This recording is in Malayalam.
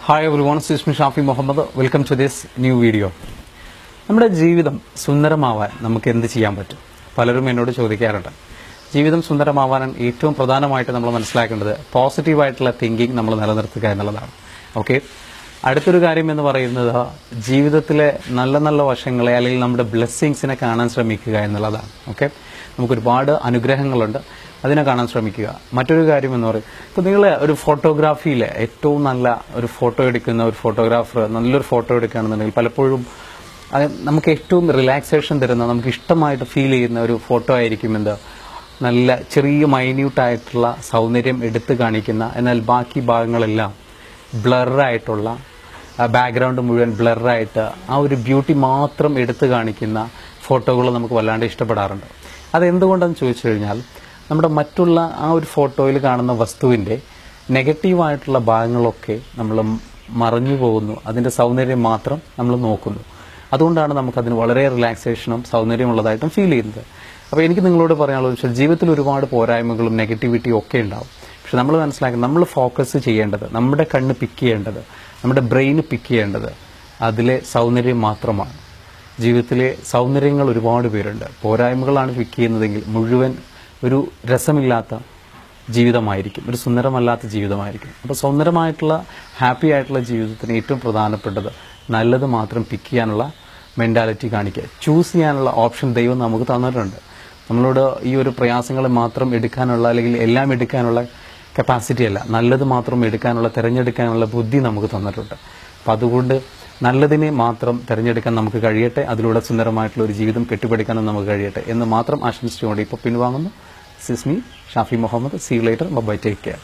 Hi everyone, this is Shafi Muhammad. Welcome to this new video. നമ്മുടെ ജീവിതം സുന്ദരമാവാൻ നമുക്ക് എന്ത് ചെയ്യാൻ പറ്റും? പലരും എന്നോട് ചോദിക്കാറുണ്ട്. ജീവിതം സുന്ദരമാവാൻ ഏറ്റവും പ്രധാനമായിട്ട് നമ്മൾ മനസ്സിലാക്കേണ്ടത് പോസിറ്റീവായിട്ടുള്ള തിങ്കിങ് നമ്മൾ നിലനിർത്തുക എന്നുള്ളതാണ്. ഓക്കെ, അടുത്തൊരു കാര്യം എന്ന് പറയുന്നത് ജീവിതത്തിലെ നല്ല നല്ല വശങ്ങളെ അല്ലെങ്കിൽ നമ്മുടെ ബ്ലെസ്സിങ്സിനെ കാണാൻ ശ്രമിക്കുക എന്നുള്ളതാണ്. ഓക്കെ, നമുക്ക് ഒരുപാട് അനുഗ്രഹങ്ങളുണ്ട്, അതിനെ കാണാൻ ശ്രമിക്കുക. മറ്റൊരു കാര്യം എന്ന് പറയും, ഇപ്പോൾ നിങ്ങൾ ഒരു ഫോട്ടോഗ്രാഫിയിലെ ഏറ്റവും നല്ല ഒരു ഫോട്ടോ എടുക്കുന്ന ഒരു ഫോട്ടോഗ്രാഫർ നല്ലൊരു ഫോട്ടോ എടുക്കുകയാണെന്നുണ്ടെങ്കിൽ പലപ്പോഴും നമുക്ക് ഏറ്റവും റിലാക്സേഷൻ തരുന്ന, നമുക്ക് ഇഷ്ടമായിട്ട് ഫീൽ ചെയ്യുന്ന ഒരു ഫോട്ടോ ആയിരിക്കും എന്ത്, നല്ല ചെറിയ മൈന്യൂട്ടായിട്ടുള്ള സൗന്ദര്യം എടുത്തു കാണിക്കുന്ന, എന്നാൽ ബാക്കി ഭാഗങ്ങളെല്ലാം ബ്ലറായിട്ടുള്ള, ബാക്ക്ഗ്രൗണ്ട് മുഴുവൻ ബ്ലറായിട്ട് ആ ഒരു ബ്യൂട്ടി മാത്രം എടുത്തു കാണിക്കുന്ന ഫോട്ടോകൾ നമുക്ക് വല്ലാണ്ട് ഇഷ്ടപ്പെടാറുണ്ട്. അതെന്തുകൊണ്ടെന്ന് ചോദിച്ചു കഴിഞ്ഞാൽ നമ്മുടെ മറ്റുള്ള ആ ഒരു ഫോട്ടോയിൽ കാണുന്ന വസ്തുവിൻ്റെ നെഗറ്റീവായിട്ടുള്ള ഭാഗങ്ങളൊക്കെ നമ്മൾ മറഞ്ഞു പോകുന്നു, അതിൻ്റെ സൗന്ദര്യം മാത്രം നമ്മൾ നോക്കുന്നു. അതുകൊണ്ടാണ് നമുക്കതിന് വളരെ റിലാക്സേഷനും സൗന്ദര്യമുള്ളതായിട്ടും ഫീൽ ചെയ്യുന്നത്. അപ്പോൾ എനിക്ക് നിങ്ങളോട് പറയാനുള്ളത് വെച്ചാൽ ജീവിതത്തിൽ ഒരുപാട് പോരായ്മകളും നെഗറ്റിവിറ്റിയും ഒക്കെ ഉണ്ടാവും. പക്ഷെ നമ്മൾ മനസ്സിലാക്കുന്നത്, നമ്മൾ ഫോക്കസ് ചെയ്യേണ്ടത്, നമ്മുടെ കണ്ണ് പിക്ക് ചെയ്യേണ്ടത്, നമ്മുടെ ബ്രെയിന് പിക്ക് ചെയ്യേണ്ടത് അതിലെ സൗന്ദര്യം മാത്രമാണ്. ജീവിതത്തിലെ സൗന്ദര്യങ്ങൾ ഒരുപാട് പേരുണ്ട്. പോരായ്മകളാണ് പിക്ക് ചെയ്യുന്നതെങ്കിൽ മുഴുവൻ ഒരു രസമില്ലാത്ത ജീവിതമായിരിക്കും, ഒരു സുന്ദരമല്ലാത്ത ജീവിതമായിരിക്കും. അപ്പോൾ സുന്ദരമായിട്ടുള്ള ഹാപ്പി ആയിട്ടുള്ള ജീവിതത്തിന് ഏറ്റവും പ്രധാനപ്പെട്ടത് നല്ലത് മാത്രം പിക്ക് ചെയ്യാനുള്ള മെൻറ്റാലിറ്റി കാണിക്കുക. ചൂസ് ചെയ്യാനുള്ള ഓപ്ഷൻ ദൈവം നമുക്ക് തന്നിട്ടുണ്ട്. നമ്മളോട് ഈ ഒരു പ്രയാസങ്ങളെ മാത്രം എടുക്കാനുള്ള, അല്ലെങ്കിൽ എല്ലാം എടുക്കാനുള്ള കപ്പാസിറ്റി അല്ല, നല്ലത് മാത്രം എടുക്കാനുള്ള, തിരഞ്ഞെടുക്കാനുള്ള ബുദ്ധി നമുക്ക് തന്നിട്ടുണ്ട്. അപ്പം അതുകൊണ്ട് നല്ലതിനെ മാത്രം തിരഞ്ഞെടുക്കാൻ നമുക്ക് കഴിയട്ടെ, അതിലൂടെ സുന്ദരമായിട്ടുള്ള ഒരു ജീവിതം കെട്ടിപ്പടുക്കാനും നമുക്ക് കഴിയട്ടെ എന്ന് മാത്രം ആശംസിച്ചുകൊണ്ട് ഇപ്പോൾ പിൻവാങ്ങുന്നു. This is me, Shafi Muhammad. See you later. Bye-bye. Take care.